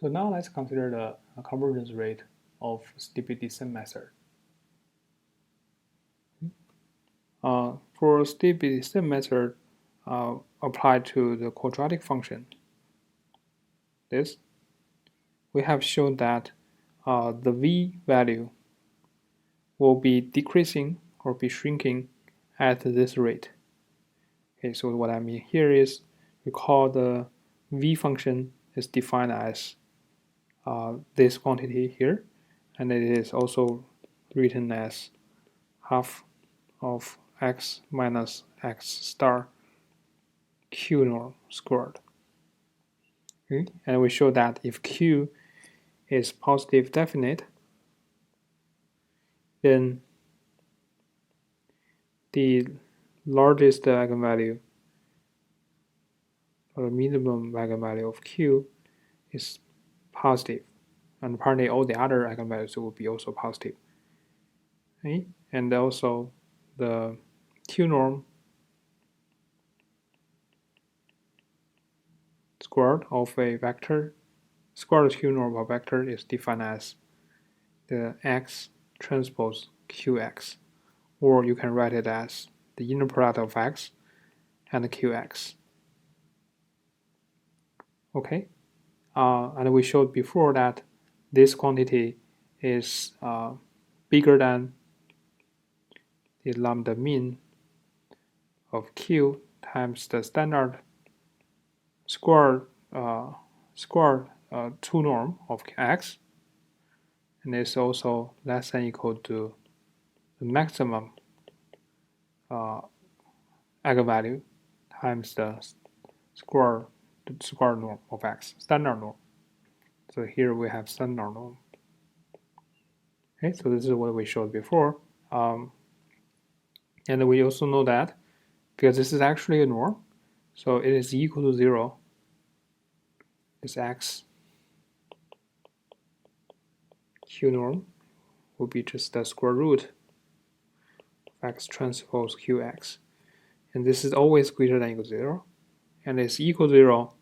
So now let's consider the convergence rate of steep descent method. For steep descent method applied to the quadratic function, we have shown that the v value will be decreasing or be shrinking at this rate. Okay, so what I mean here is recall the v function is defined as this quantity here, and it is also written as half of x minus x star q norm squared. Okay? And we show that if q is positive definite, then the largest eigenvalue or the minimum eigenvalue of q is positive, and apparently all the other eigenvalues will be also positive. Okay? And also the q norm squared of a vector, squared q norm of a vector is defined as the x transpose qx, or you can write it as the inner product of x and qx. Okay, and we showed before that this quantity is bigger than the lambda mean of q times the standard square 2 norm of x, and it's also less than or equal to the maximum eigenvalue times the square norm of x, standard norm. So here we have standard norm. Okay, so this is what we showed before. And we also know that because this is actually a norm, so it is equal to 0. This x q norm will be just the square root of x transpose qx. And this is always greater than or equal to 0. And it's equal to 0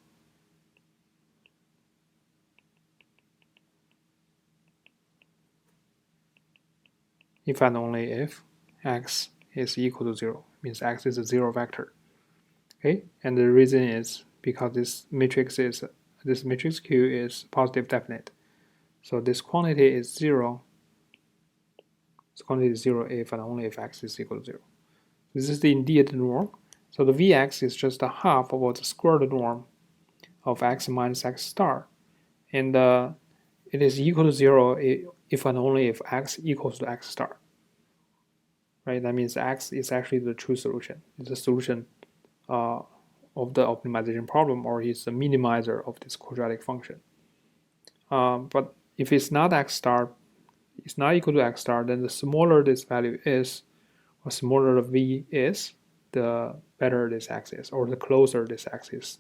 if and only if x is equal to 0. It means x is a 0 vector. Okay, and the reason is because this matrix Q is positive definite. So this quantity is 0. This quantity is 0 if and only if x is equal to 0. This is the indeed norm. So the Vx is just a half of the squared norm of x minus x star. And it is equal to 0 if and only if x equals to x star. Right? That means x is actually the true solution. It's the solution of the optimization problem, or is the minimizer of this quadratic function. But if it's not x star, it's not equal to x star, then the smaller this value is, or smaller the v is, the better this x is, or the closer this x is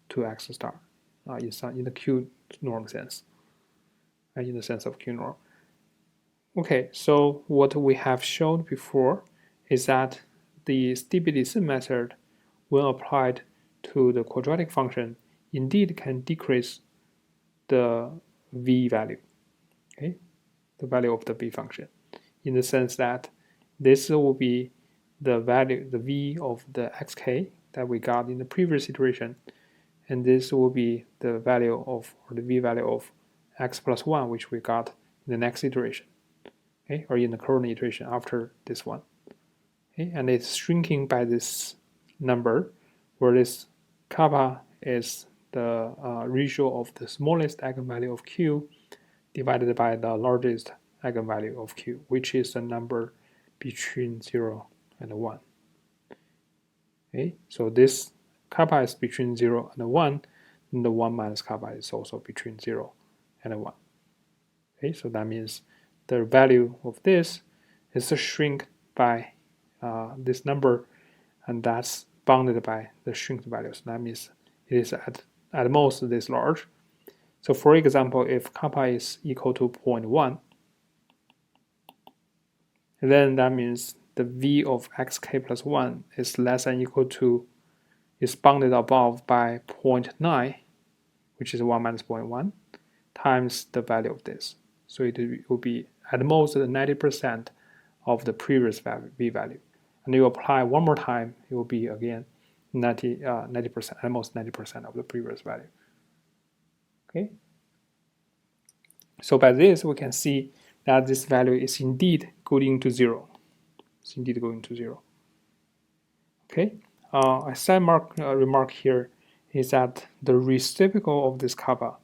to x star, in the q norm sense, in the sense of q norm. Okay, so what we have shown before is that the steep descent method, when applied to the quadratic function, indeed can decrease the v value, okay, the value of the v function, in the sense that this will be the value, the v of the xk that we got in the previous iteration, and this will be the value of, or the v value of x plus 1, which we got in the next iteration, okay, or in the current iteration after this one. Okay, and it's shrinking by this number, where this kappa is the ratio of the smallest eigenvalue of q divided by the largest eigenvalue of q, which is the number between 0 and 1. Okay, so this kappa is between 0 and 1, and the 1 minus kappa is also between 0 and 1. Okay, so that means the value of this is a shrink by this number, and that's bounded by the shrink values. That means it is at most this large. So for example, if kappa is equal to 0.1, then that means the v of xk plus 1 is less than or equal to, is bounded above by 0.9, which is 1 minus 0.1, times the value of this. So it will be at most 90% of the previous v value. And you apply one more time, it will be again 90%, at most 90% of the previous value. Okay. So by this, we can see that this value is indeed going to 0. It's indeed going to 0. Okay. A side remark here is that the reciprocal of this kappa,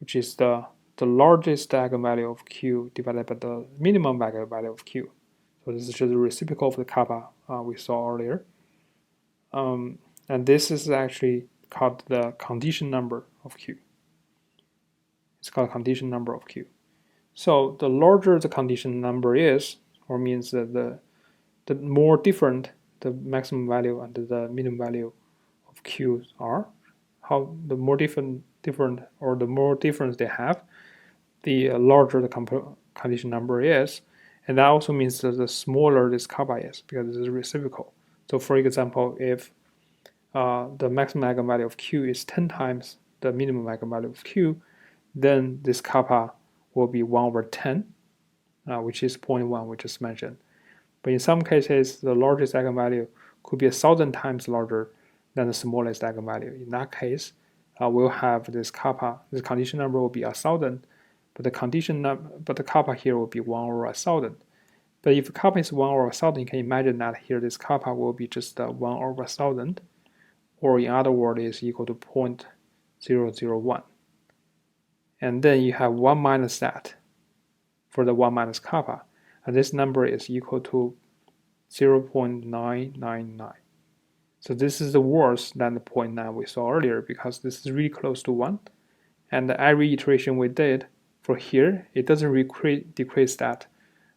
which is the largest eigenvalue of Q divided by the minimum eigenvalue of Q. So this is just the reciprocal of the kappa we saw earlier. And this is actually called the condition number of Q. It's called condition number of Q. So the larger the condition number is, or means that the more different the maximum value and the minimum value of Q are, how the more different or the more difference they have, the larger the condition number is, and that also means that the smaller this kappa is because it is reciprocal. So for example, if the maximum eigenvalue of Q is 10 times the minimum eigenvalue of Q, then this kappa will be 1 over 10, which is 0.1 we just mentioned. But in some cases, the largest eigenvalue could be 1,000 times larger than the smallest eigenvalue. In that case, we'll have this kappa, the condition number will be 1,000, but the kappa here will be 1 over 1,000. But if kappa is 1 over 1,000, you can imagine that here this kappa will be just 1 over 1,000, or in other words, is equal to 0.001. And then you have 1 minus that for the 1 minus kappa, and this number is equal to 0.999. So this is worse than the 0.9 we saw earlier because this is really close to 1. And every iteration we did for here, it doesn't decrease that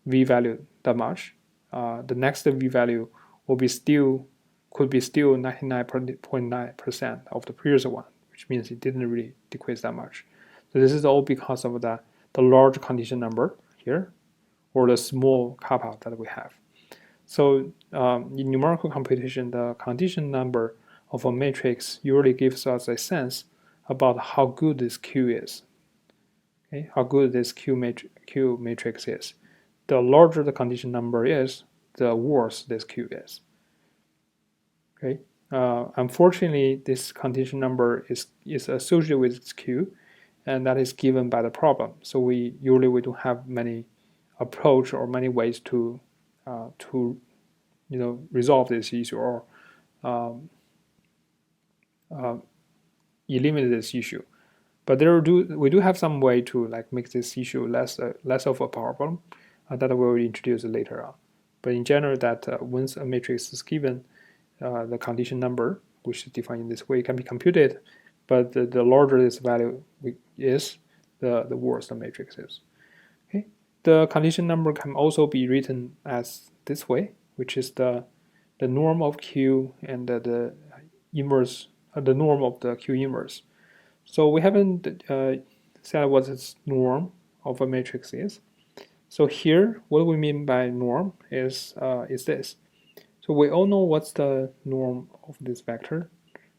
v value that much. The next v value will be could be still 99.9% of the previous one, which means it didn't really decrease that much. So this is all because of the large condition number here, or the small kappa that we have. So in numerical computation, the condition number of a matrix usually gives us a sense about how good this Q is. Okay, how good this Q matrix is. The larger the condition number is, the worse this Q is. Okay. Unfortunately, this condition number is associated with this Q, and that is given by the problem. So we usually don't have many approach or many ways to resolve this issue or eliminate this issue. But we do have some way to make this issue less of a problem that we will introduce later on. But in general, that once a matrix is given, the condition number, which is defined in this way, can be computed. But the larger this value is, the worse the matrix is. Okay. The condition number can also be written as this way, which is the norm of Q and the inverse, the norm of the Q inverse. So we haven't said what this norm of a matrix is. So here, what we mean by norm is this. So we all know what's the norm of this vector.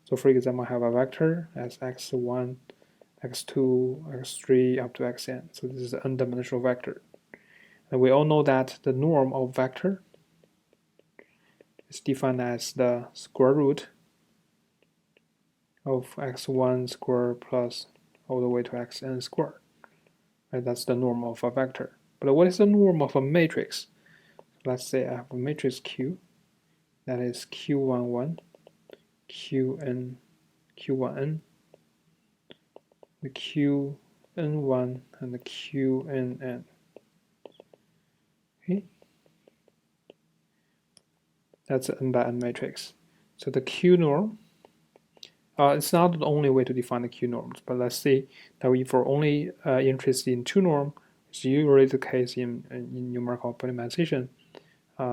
So for example, I have a vector as x1, x2, x3 up to xn. So this is an n-dimensional vector. And we all know that the norm of vector is defined as the square root of x1 squared plus all the way to xn squared. Right? That's the norm of a vector. But what is the norm of a matrix? Let's say I have a matrix Q, that is Q11, Qn, Q1n, the Qn1, and the Qnn. Okay, that's an n by n matrix. So the Q norm, it's not the only way to define the Q norms, but let's say that if we're only interested in two norms, it's usually the case in numerical optimization.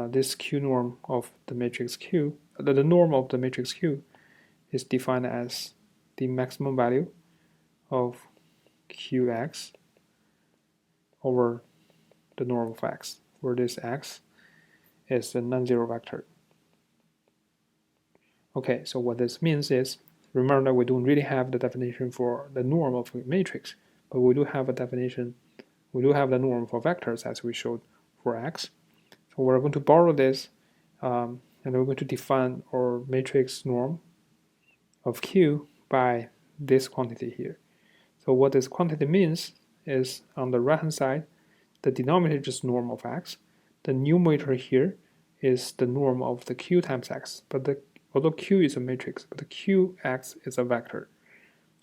This Q norm of the matrix Q, the norm of the matrix Q is defined as the maximum value of Qx over the norm of x, where this x is a non-zero vector. Okay, so what this means is, remember that we don't really have the definition for the norm of a matrix, but we do have a definition. We do have the norm for vectors as we showed for x. So we're going to borrow this, and we're going to define our matrix norm of Q by this quantity here. So what this quantity means is on the right hand side, the denominator is just norm of x. The numerator here is the norm of the Q times x. But although Q is a matrix, but the Qx is a vector.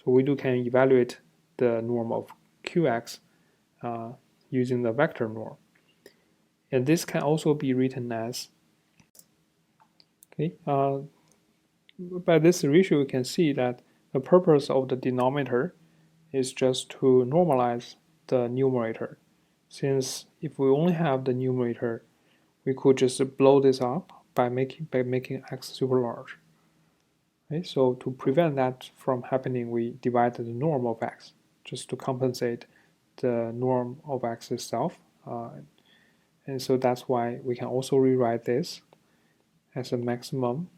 So we can evaluate the norm of Qx using the vector norm. And this can also be written as, okay, by this ratio, you can see that the purpose of the denominator is just to normalize the numerator. Since if we only have the numerator, we could just blow this up by making x super large. Okay, so to prevent that from happening, we divide the norm of x just to compensate the norm of x itself. And so that's why we can also rewrite this as a maximum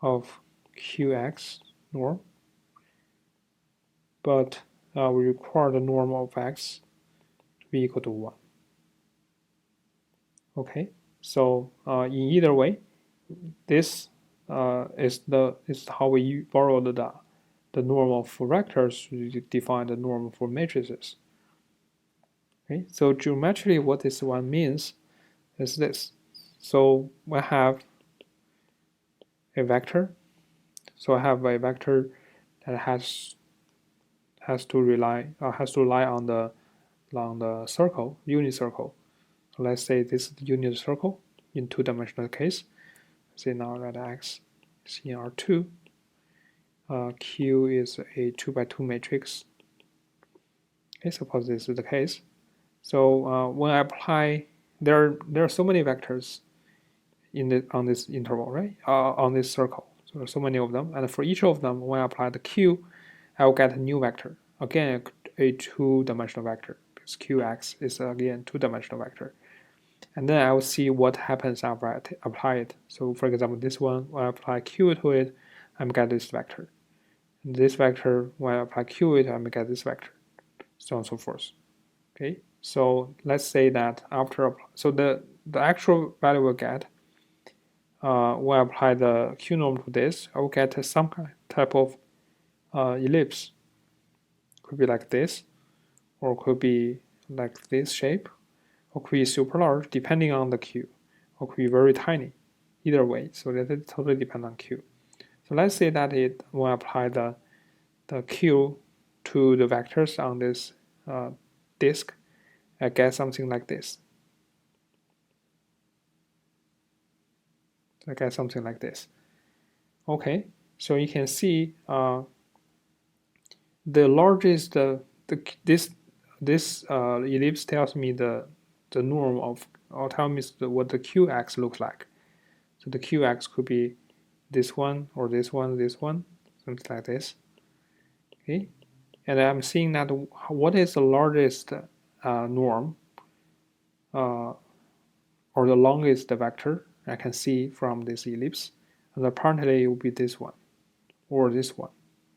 of Qx norm, but we require the norm of x to be equal to 1. Okay, so in either way, this is how we borrow the norm of vectors to define the norm for matrices. Okay, so geometrically, what this one means is this. So we have a vector. So I have a vector that has to lie on the circle, unit circle. So let's say this is the unit circle in two-dimensional case. Say now that x is in R2. Q is a 2x2 matrix. Okay, suppose this is the case. So when I apply, there are so many vectors on this interval, right? On this circle. So there are so many of them, and for each of them, when I apply the Q, I will get a new vector. Again, a two-dimensional vector, because Qx is again two-dimensional vector. And then I will see what happens after I apply it. So for example, this one, when I apply Q to it, I'm get this vector. And this vector, when I apply Q to it, I'm get this vector, so on and so forth. Okay, so let's say that after, so the actual value we'll get, when I apply the Q norm to this, I will get some type of ellipse. Could be like this, or could be like this shape, or could be super large, depending on the Q, or could be very tiny. Either way, so that it totally depends on Q. So let's say that when I apply the Q to the vectors on this disk, I get something like this. I get something like this. Okay, so you can see the largest this ellipse tells me the norm of, or tell me what the Qx looks like. So the Qx could be this one or this one, something like this. Okay, and I'm seeing that what is the largest norm or the longest vector I can see from this ellipse, and apparently it will be this one or this one,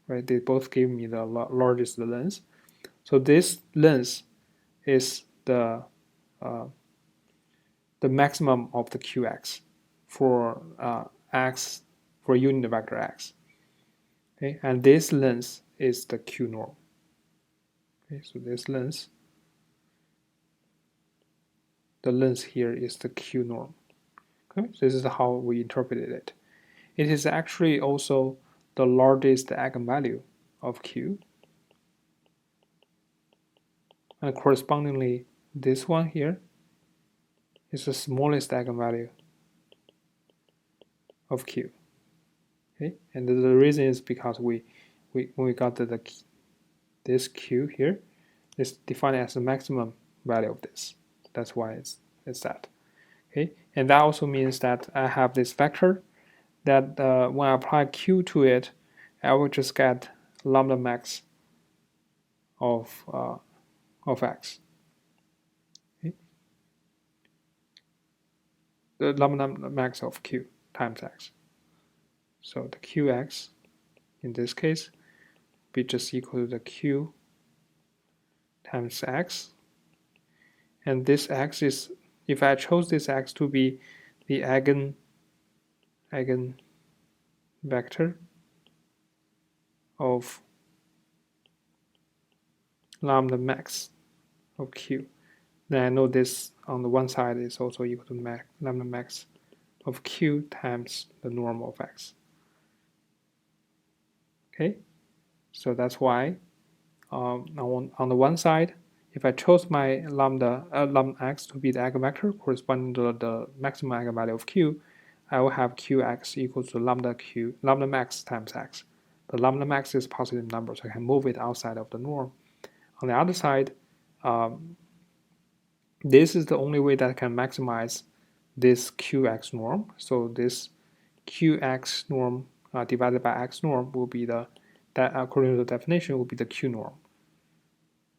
right? They both give me the largest length. So this length is the maximum of the Qx for x, for unit vector x. Okay, and this length is the Q norm. Okay, so this length, the length here is the Q norm. Okay, so this is how we interpreted it. It is actually also the largest eigenvalue of Q. And correspondingly, this one here is the smallest eigenvalue of Q. Okay, and the reason is because when we got this Q here, it's defined as the maximum value of this. That's why it's that. Okay, and that also means that I have this vector that when I apply Q to it, I will just get lambda max of x. Okay? The lambda max of Q times x. So the Qx in this case be just equal to the Q times x, and this x is, if I chose this x to be the eigenvector of lambda max of q, then I know this on the one side is also equal to lambda max of q times the norm of x. Okay, so that's why on the one side, if I chose my lambda x to be the eigenvector corresponding to the maximum eigenvalue of q, I will have qx equals to lambda max times x. The lambda max is a positive number, so I can move it outside of the norm. On the other side, this is the only way that I can maximize this qx norm. So this qx norm divided by x norm will be that according to the definition will be the q norm.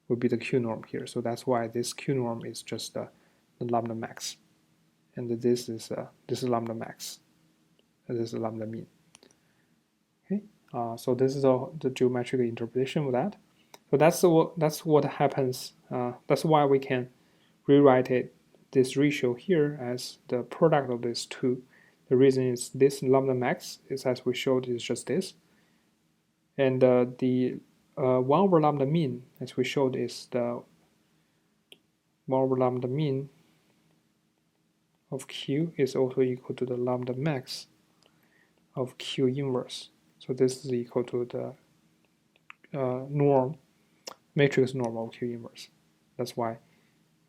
Will be the q norm here. So that's why this q norm is just the lambda max, and this is lambda max, and this is lambda mean. Okay, so this is the geometric interpretation of that. So that's what happens. That's why we can rewrite this ratio here as the product of these two. The reason is this lambda max is, as we showed, is just this, and the 1 over lambda mean, as we showed, is the 1 over lambda mean of q is also equal to the lambda max of q inverse. So this is equal to the matrix norm of q inverse. That's why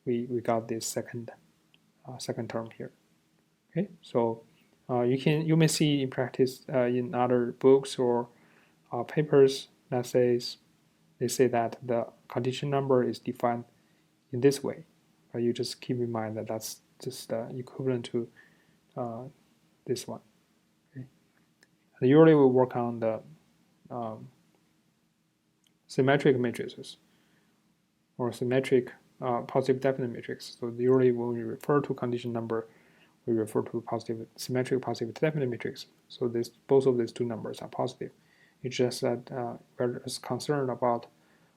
we got this second term here. Okay, so you may see in practice in other books or papers that says they say that the condition number is defined in this way. But you just keep in mind that that's just equivalent to this one. Okay. And usually we work on the symmetric matrices or symmetric positive definite matrix. So usually when we refer to condition number, we refer to symmetric positive definite matrix. So both of these two numbers are positive. It's just that we're just concerned about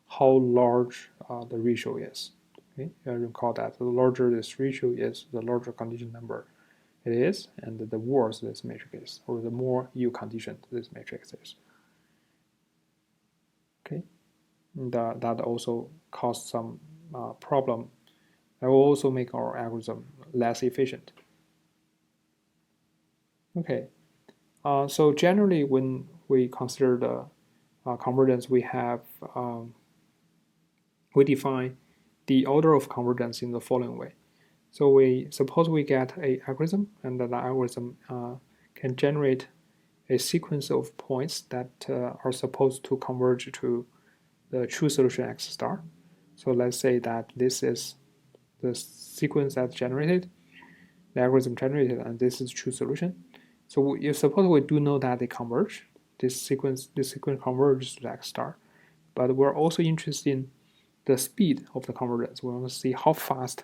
how large the ratio is. Okay, you recall that the larger this ratio is, the larger condition number it is, and the worse this matrix is, or the more U conditioned this matrix is. Okay, and that also caused some problem. That will also make our algorithm less efficient. Okay, so generally when we consider the convergence, we have we define the order of convergence in the following way. So suppose we get an algorithm, and the algorithm can generate a sequence of points that are supposed to converge to the true solution x star. So let's say that this is the sequence that's generated, the algorithm generated, and this is true solution. So suppose we do know that they converge, this sequence converges to x star, but we're also interested in the speed of the convergence. We want to see how fast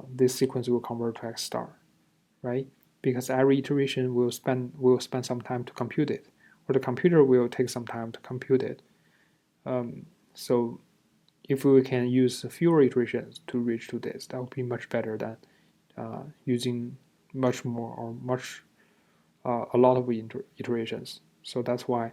this sequence will converge to x star, right? Because every iteration will spend some time to compute it, or the computer will take some time to compute it. So if we can use fewer iterations to reach to this, that would be much better than using much more or a lot of iterations. So that's why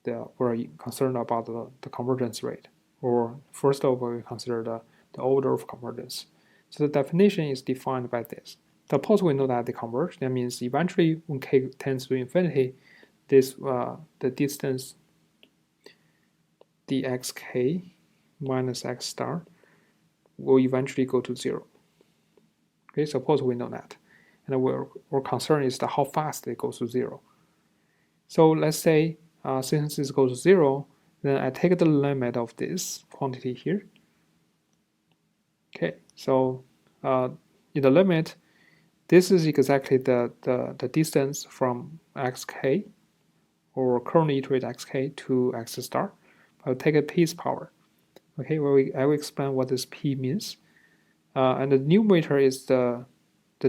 we're concerned about the convergence rate. Or first of all, we consider the order of convergence. So the definition is defined by this. Suppose we know that they converge. That means eventually, when k tends to infinity, the distance dxk minus x star will eventually go to 0. Okay, suppose we know that, and our concern is how fast it goes to 0. So let's say since this goes to 0, then I take the limit of this quantity here. Okay, so in the limit, this is exactly the distance from xk, or currently iterate xk to x star. I'll take a p's power. Okay, I will explain what this p means. And the numerator is the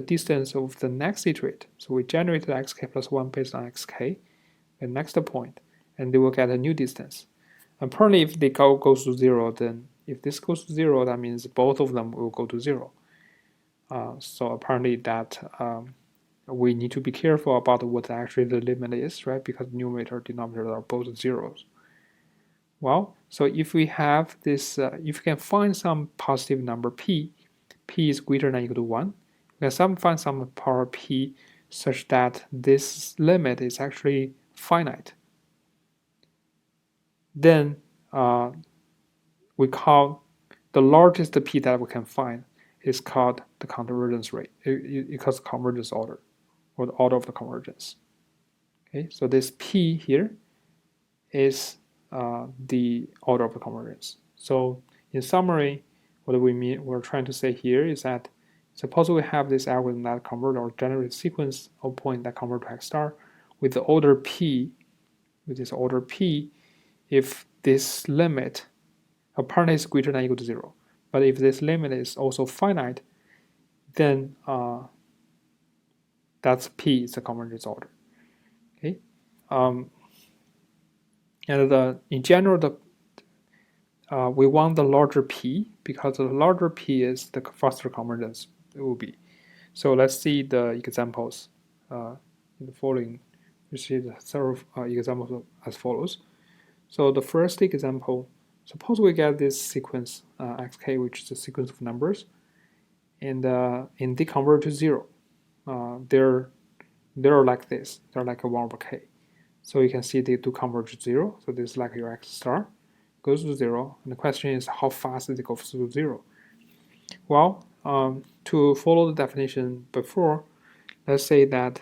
distance of the next iterate. So we generated xk plus 1 based on xk, the next point, and they will get a new distance. Apparently, if the goes to 0, then If this goes to 0, that means both of them will go to 0. So apparently that we need to be careful about what actually the limit is, right? Because numerator and denominator are both zeros. Well, so if we have this, if you can find some positive number p is greater than or equal to 1, you can find some power p such that this limit is actually finite. Then we call the largest p that we can find is called the convergence rate. It calls convergence order, or the order of the convergence. Okay, so this p here is the order of the convergence. So in summary, what we're trying to say here is that suppose we have this algorithm that converts or generates a sequence of points that convert to x star with the order p, with this order p, if this limit apparently is greater than or equal to 0, but if this limit is also finite, then that's p is the convergence order. Okay, and in general, we want the larger p because the larger p is the faster convergence it will be. So let's see the examples in the following. We see the several examples as follows. So the first example, suppose we get this sequence xk, which is a sequence of numbers, and they convert to 0. They're like this. They're like a 1 over k. So you can see they do converge to 0. So this is like your x star goes to 0. And the question is how fast it goes to 0. Well, to follow the definition before, let's say that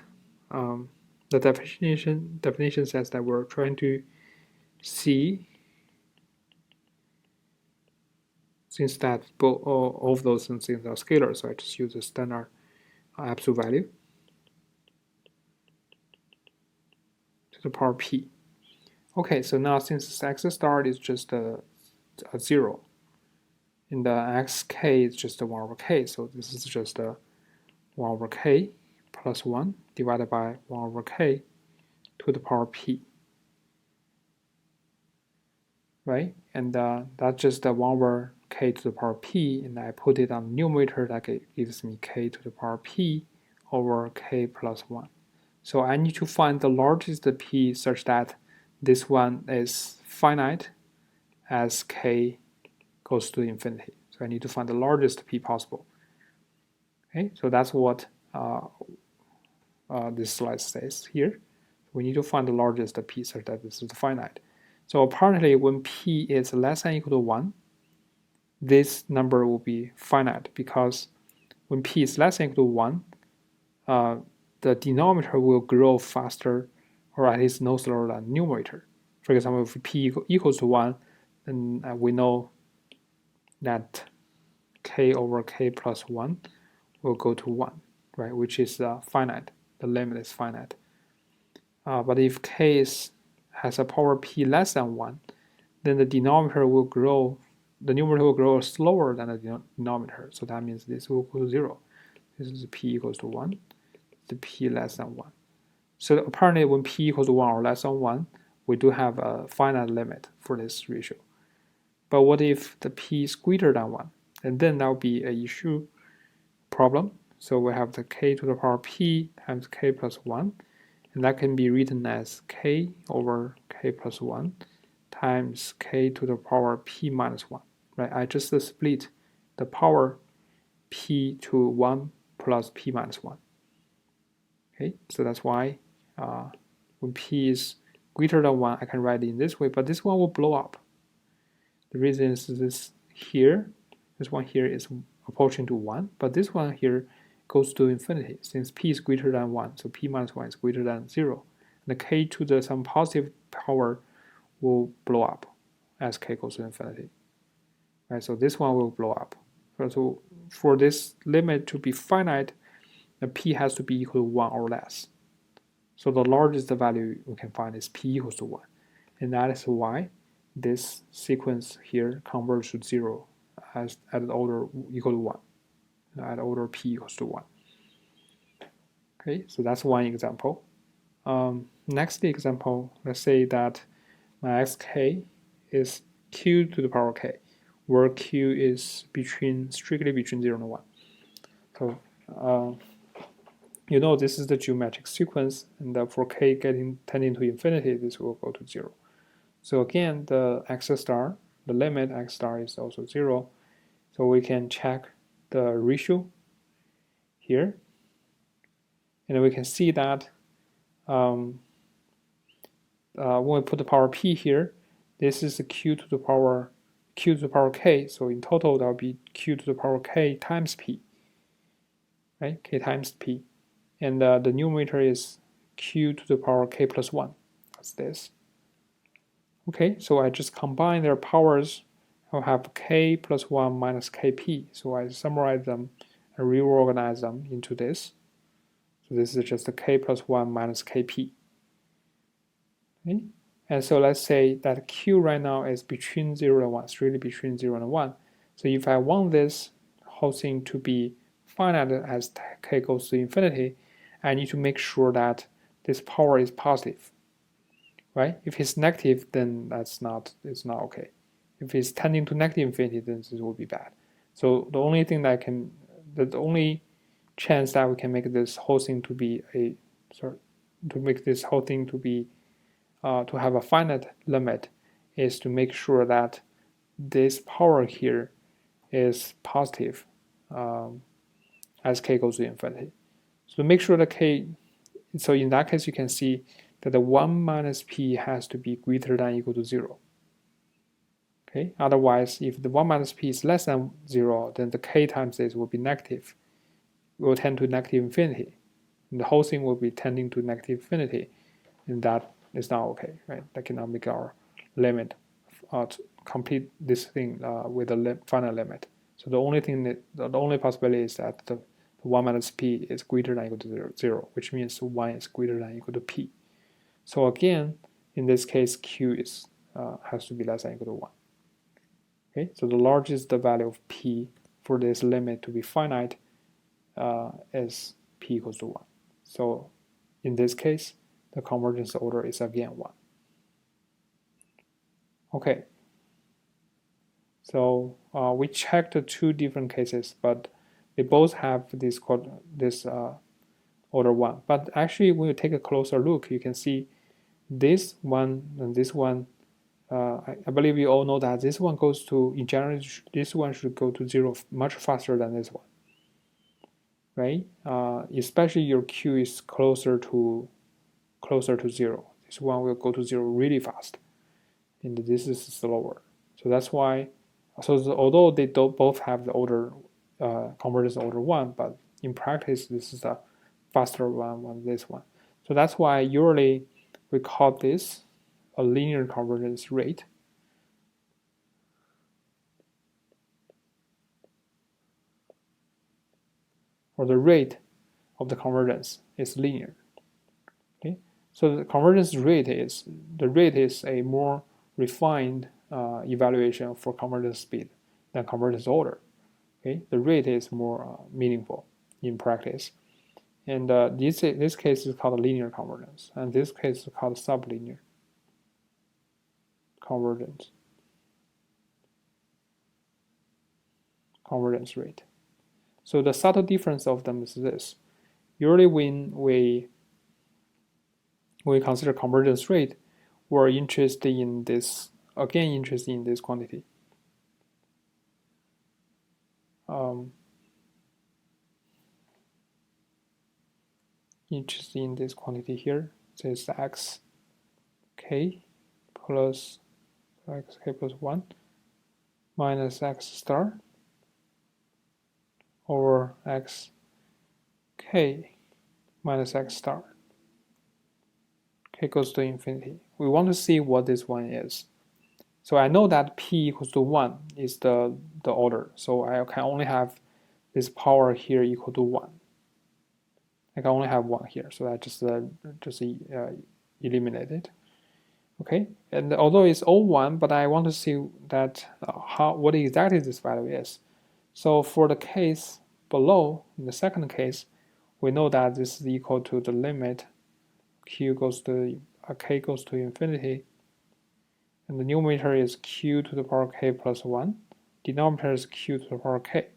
the definition says that we're trying to see, since that all of those things are scalars, so I just use a standard absolute value to the power p. Okay, so now since x star is just a 0, and the xk is just a 1 over k, so this is just a 1 over k plus 1 divided by 1 over k to the power p, right? And that's just a 1 over k to the power p, and I put it on the numerator, that gives me k to the power p over k plus 1. So I need to find the largest p such that this one is finite as k goes to infinity. So I need to find the largest p possible. Okay, so that's what this slide says here. We need to find the largest p such that this is finite. So apparently when p is less than or equal to 1, this number will be finite, because when p is less than or equal to 1, the denominator will grow faster, or at least no slower than numerator. For example, if p equals to 1, then we know that k over k plus 1 will go to 1, right? Which is finite. The limit is finite. But if k has a power p less than 1, then the denominator will grow. The numerator will grow slower than the denominator. So that means this will go to 0. This is p equals to 1. The p less than 1. So apparently when p equals to 1 or less than 1, we do have a finite limit for this ratio. But what if the p is greater than 1? And then that will be an issue problem. So we have the k to the power p times k plus 1. And that can be written as k over k plus 1 times k to the power p minus 1. Right? I just split the power p to 1 plus p minus 1. Okay, so that's why when p is greater than 1, I can write it in this way, but this one will blow up. The reason is this one here is approaching to 1, but this one here goes to infinity, since p is greater than 1, so p minus 1 is greater than 0. And the k to some positive power will blow up as k goes to infinity. Right, so this one will blow up. So for this limit to be finite, the p has to be equal to 1 or less. So the largest value we can find is p equals to 1. And that is why this sequence here converges to 0 as at the order equal to 1, at order p equals to 1. Okay, so that's one example. Next example, let's say that my xk is q to the power k. where q is strictly between 0 and 1. So you know this is the geometric sequence, and for k tending to infinity, this will go to 0. So again, the x star, the limit x star is also 0. So we can check the ratio here, and we can see that when we put the power p here, this is the q to the power k. So in total, that will be q to the power k times p, right? K times p, and the numerator is q to the power k plus 1. That's this. Okay, so I just combine their powers. I'll have k plus 1 minus kp. So I summarize them and reorganize them into this. So this is just the k plus 1 minus kp. Okay? And so let's say that q right now is between 0 and 1, it's really between 0 and 1. So if I want this whole thing to be finite as k goes to infinity, I need to make sure that this power is positive. Right? If it's negative, then it's not okay. If it's tending to negative infinity, then this will be bad. So the only thing that the only chance that we can make this whole thing to be to have a finite limit is to make sure that this power here is positive as k goes to infinity. So to make sure that k, so in that case, you can see that the 1 minus p has to be greater than or equal to 0. Okay. Otherwise, if the 1 minus p is less than 0, then the k times this will be negative. It will tend to negative infinity. And the whole thing will be tending to negative infinity. And that is not okay, right? That cannot make our limit to complete this thing with a finite limit. So the only possibility is that the 1 minus p is greater than or equal to 0, which means 1 is greater than or equal to p. So again, in this case, q has to be less than or equal to 1. Okay, so the largest the value of p for this limit to be finite is p equals to 1. So in this case, the convergence order is again 1. Okay, so we checked the two different cases, but they both have this order 1. But actually, when you take a closer look, you can see this one and this one. I believe you all know that this one goes to, in general, this one should go to 0 much faster than this one, right? Especially your q is closer to 0. This one will go to 0 really fast, and this is slower. So that's why. So although they both have the order convergence order 1, but in practice this is a faster one than this one. So that's why usually we call this a linear convergence rate. Or the rate of the convergence is linear. Okay, so the convergence rate is a more refined evaluation for convergence speed than convergence order. Okay, the rate is more meaningful in practice, and this case is called linear convergence, and this case is called sublinear convergence rate. So the subtle difference of them is this. Usually when we consider convergence rate, we're interested in this quantity. Interested in this quantity here. So it's x k plus x k plus 1 minus x star over x k minus x star. K goes to infinity. We want to see what this one is. So I know that p equals to 1 is the order. So I can only have this power here equal to 1. I can only have 1 here. So I just eliminate it. Okay, and although it's all 1, but I want to see that what exactly this value is. So for the case below, in the second case, we know that this is equal to the limit k goes to infinity, and the numerator is q to the power k plus 1 denominator is q to the power k.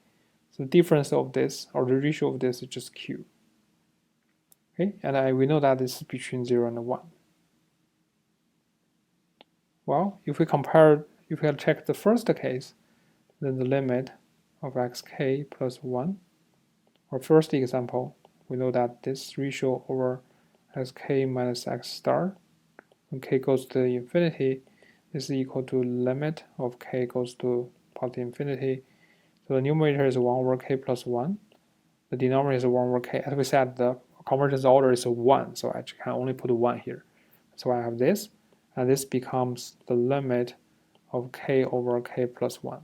So the difference of this, or the ratio of this, is just q. Okay, and we know that this is between 0 and 1. Well, if we check the first case, then the limit of xk plus 1, or first example, we know that this ratio over xk minus x star, when k goes to infinity, is equal to limit of k goes to positive infinity. So the numerator is 1 over k plus 1. The denominator is 1 over k. As we said, the convergence order is 1, so I can only put 1 here. So I have this, and this becomes the limit of k over k plus 1.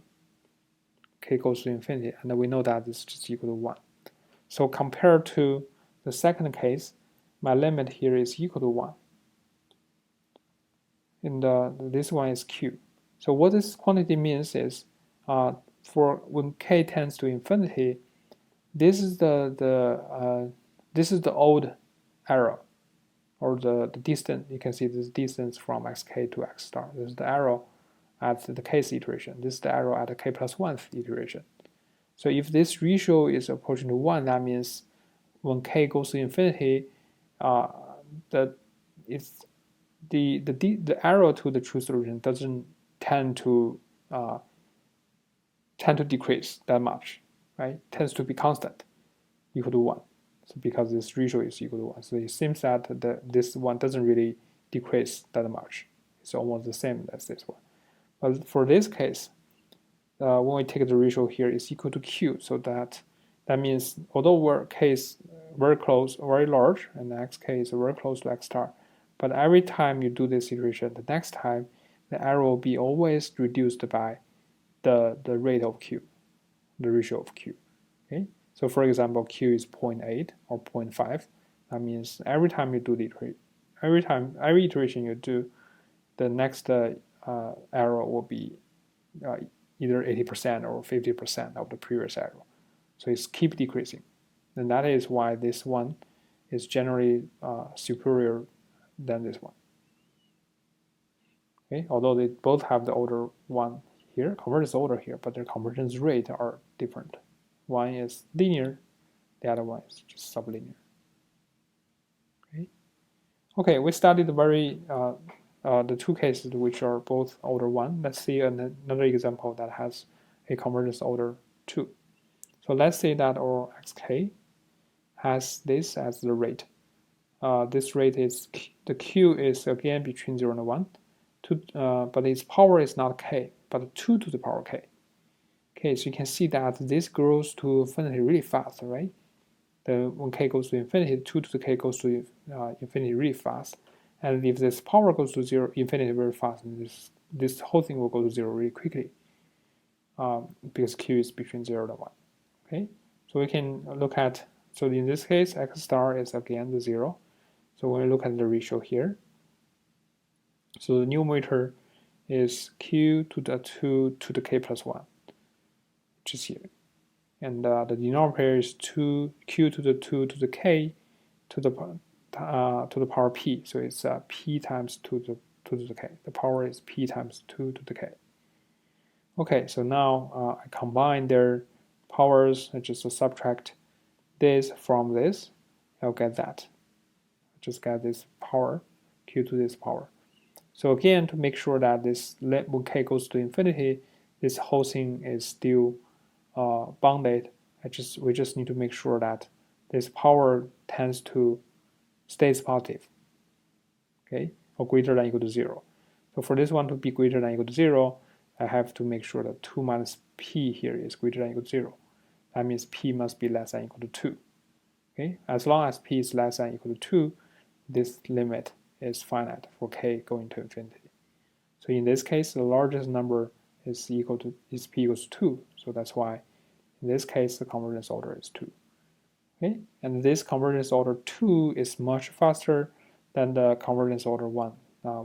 K goes to infinity, and we know that this is just equal to 1. So compared to the second case, my limit here is equal to 1. And this one is q. So what this quantity means is, for when k tends to infinity, this is the old arrow, or the distance. You can see this distance from xk to x star. This is the arrow at the kth iteration. This is the arrow at the k plus 1th iteration. So if this ratio is approaching to 1, that means when k goes to infinity, the arrow to the true solution doesn't tend to decrease that much, right? It tends to be constant, equal to 1. So because this ratio is equal to 1, so it seems that this one doesn't really decrease that much. It's almost the same as this one. But for this case, when we take the ratio here is equal to q, so that means although k is very close, very large, and xk is very close to x star, but every time you do this iteration, the next time the arrow will be always reduced by the rate of q, the ratio of q. Okay, so for example, q is 0.8 or 0.5. That means every time you do every iteration you do, the next arrow will be either 80% or 50% of the previous arrow. So it's keep decreasing. And that is why this one is generally superior than this one. Okay, although they both have the order 1 here, convergence order here, but their convergence rate are different. One is linear, the other one is just sublinear. Okay, we studied the two cases which are both order 1. Let's see another example that has a convergence order 2. So let's say that our xk has this as the rate. This rate is, the q is again between 0 and 1, but its power is not k, but 2 to the power k. Okay, so you can see that this grows to infinity really fast, right? When k goes to infinity, 2 to the k goes to infinity really fast. And if this power goes to 0, infinity very fast, and this whole thing will go to 0 really quickly, because q is between 0 and 1. Okay, so we can look at, so in this case, x star is again the 0. So when we look at the ratio here, so the numerator is q to the 2 to the k plus 1, which is here. And the denominator is q to the 2 to the k to the power p. So it's p times 2 to the k. The power is p times 2 to the k. Okay, so now I combine their powers. I just subtract this from this. I'll get that. Just get this power, q to this power. So again, to make sure that this, when k goes to infinity, this whole thing is still bounded. We just need to make sure that this power tends to stays positive, okay, or greater than or equal to 0. So for this one to be greater than or equal to 0, I have to make sure that 2 minus p here is greater than or equal to 0. That means p must be less than or equal to 2. Okay, as long as p is less than or equal to 2, this limit is finite for k going to infinity. So in this case, the largest number is p equals 2. So that's why in this case the convergence order is 2. Okay, and this convergence order 2 is much faster than the convergence order 1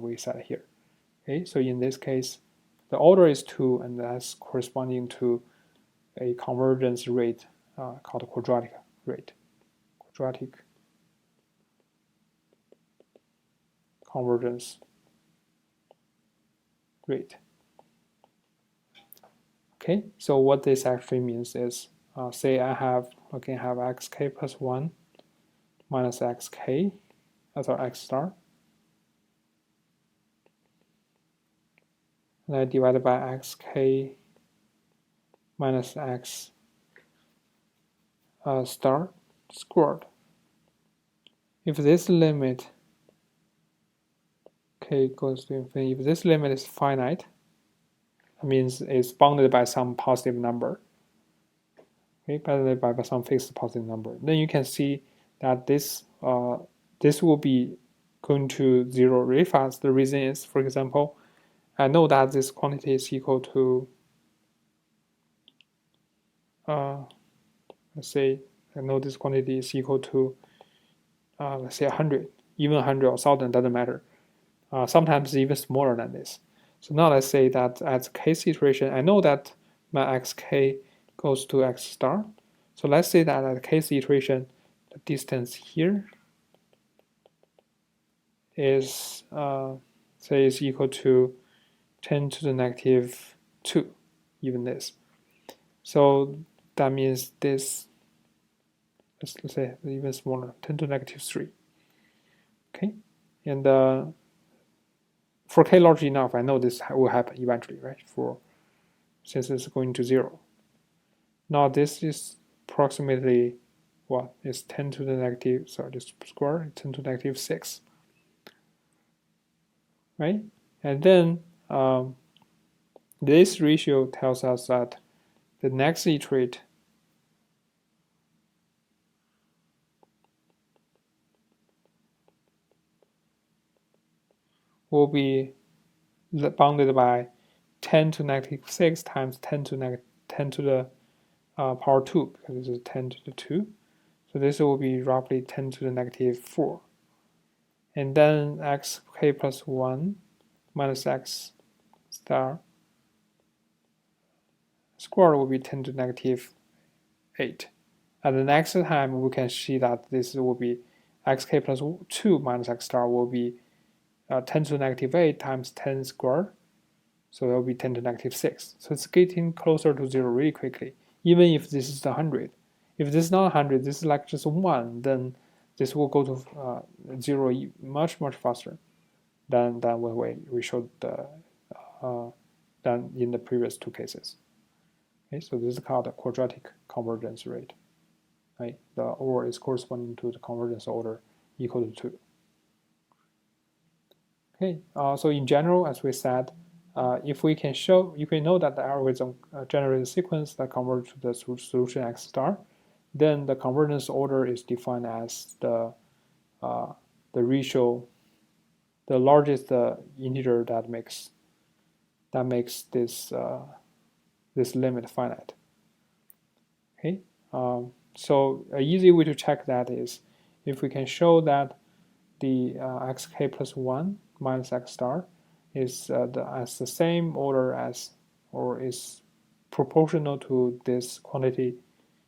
we set here. Okay, so in this case, the order is 2, and that's corresponding to a convergence rate called quadratic rate. Quadratic convergence rate. Okay, so what this actually means is, say I have xk plus 1 minus xk, or x star, and I divide it by xk minus x star squared. If this limit k goes to infinity, if this limit is finite, that means it's bounded by some positive number, okay, bounded by some fixed positive number, then you can see that this will be going to 0 really fast. The reason is, for example, I know that this quantity is equal to, let's say, I know this quantity is equal to, let's say 100, even 100 or 1000, doesn't matter. Sometimes even smaller than this. So now let's say that at kth iteration, I know that my xk goes to x star. So let's say that at kth iteration, the distance here is, say, is equal to 10 to the negative 2, even this. So that means this, let's say even smaller, 10 to the negative 3. Okay, and for k large enough, I know this will happen eventually, right? Since it's going to 0. Now this is approximately what is 10 to the negative, sorry, this square, 10 to the negative 6, right? And then this ratio tells us that the next iterate will be bounded by 10 to the negative 6 times 10 to the power 2, because this is 10 to the 2. So this will be roughly 10 to the negative 4. And then xk plus 1 minus x star squared will be 10 to the negative 8. At the next time, we can see that this will be xk plus 2 minus x star will be 10 to the negative 8 times 10 squared. So it will be 10 to the negative 6. So it's getting closer to 0 really quickly, even if this is 100. If this is not 100, this is like just 1, then this will go to 0 much faster than when we showed than in the previous two cases. Okay, so this is called the quadratic convergence rate. Right? The OR is corresponding to the convergence order equal to 2. Okay, so in general, as we said, if we can show, you can know that the algorithm generates a sequence that converges to the solution x star, then the convergence order is defined as the ratio, the largest integer that makes this this limit finite. Okay, so an easy way to check that is if we can show that the xk plus 1 minus x star is as the same order as, or is proportional to this quantity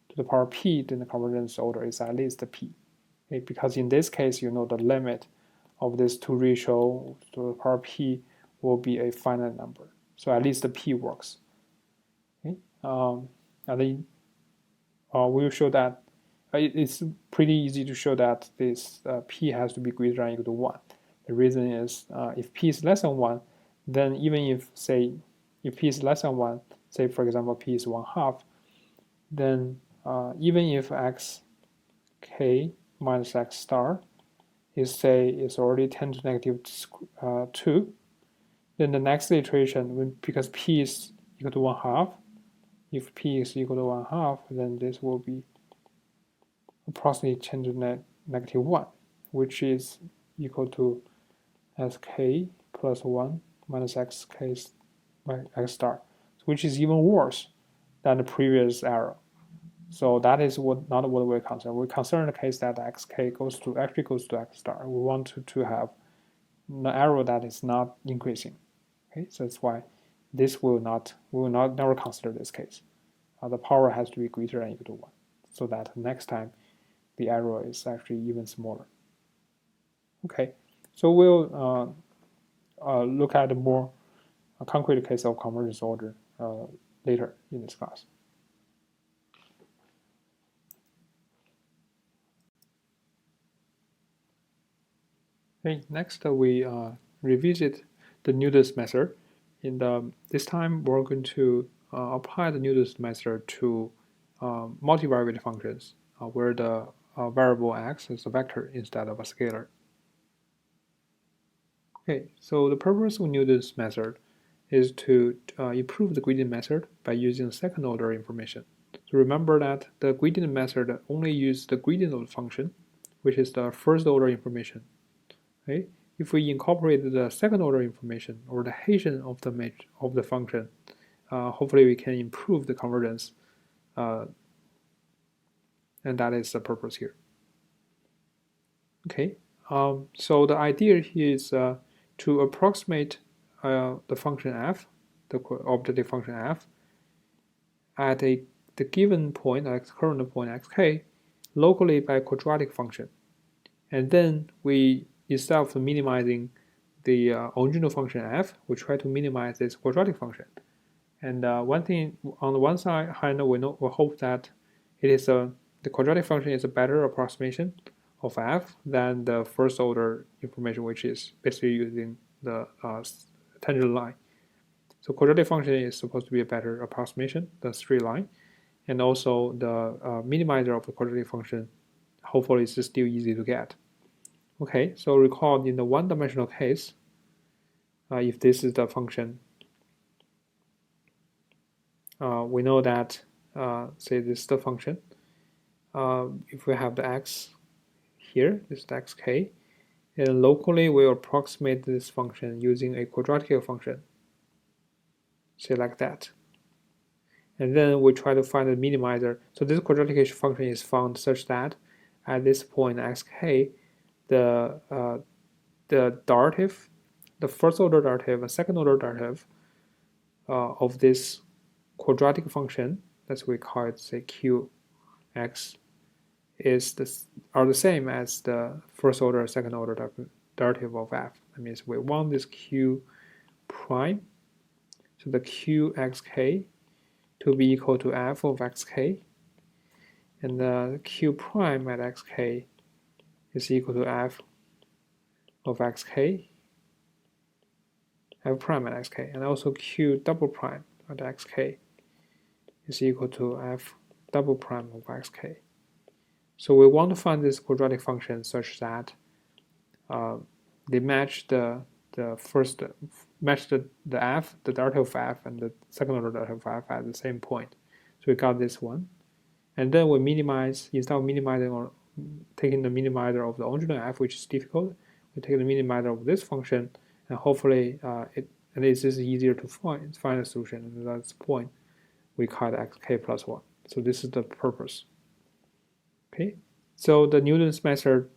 to the power p, then the convergence order is at least p. Okay? Because in this case, you know the limit of this two ratio to the power p will be a finite number. So at least the p works. Okay? And then we will show that it's pretty easy to show that this p has to be greater than or equal to 1. The reason is if p is less than 1, then even if, say, if p is less than 1, say for example p is 1/2, then even if xk minus x star is already 10 to the negative 2, then the next iteration, because p is equal to 1/2, if p is equal to 1/2, then this will be approximately 10 to the negative 1, which is equal to sk plus 1 minus xk x star, which is even worse than the previous arrow. So that is not what we're concerned. We're concerned in the case that xk actually goes to x star. We want to have an arrow that is not increasing. Okay, so that's why this we will never consider this case. The power has to be greater than or equal to 1, so that next time the arrow is actually even smaller. Okay, so we'll look at a more concrete case of convergence order later in this class. Okay, next we revisit the Newton's method. This time we're going to apply the Newton's method to multivariate functions where the variable x is a vector instead of a scalar. Okay, so the purpose of Newton's method is to improve the gradient method by using second order information. So remember that the gradient method only uses the gradient of the function, which is the first order information. Okay? If we incorporate the second order information or the Hessian of the function, hopefully we can improve the convergence, and that is the purpose here. Okay, so the idea here is to approximate the function f, the objective function f, at the given point, at the current point xk, locally by a quadratic function. And then we, instead of minimizing the original function f, we try to minimize this quadratic function. And one thing on the one side, we hope that it is the quadratic function is a better approximation of f than the first order information, which is basically using the tangent line. So quadratic function is supposed to be a better approximation than straight line, and also the minimizer of the quadratic function hopefully is still easy to get. Okay, so recall in the one-dimensional case, if this is the function, we know that, say this is the function, if we have the x here, this is the xk, and locally we approximate this function using a quadratic function, say like that. And then we try to find the minimizer. So this quadratic function is found such that at this point xk, the derivative, the first order derivative and second order derivative of this quadratic function, that's we call it say qx, are the same as the first order, second order derivative of f. That means we want this q prime, so the qxk to be equal to f of xk, and the q prime at xk is equal to f of xk, f prime at xk, and also q double prime at xk is equal to f double prime of xk. So we want to find this quadratic function such that they match the f, the derivative of f, and the second order derivative of f at the same point. So we got this one, and then we minimize, instead of minimizing or taking the minimizer of the original f, which is difficult, we take the minimizer of this function, and hopefully this is easier to find a solution. And that's the point we call xk plus 1. So this is the purpose. Okay, so the Newton's method,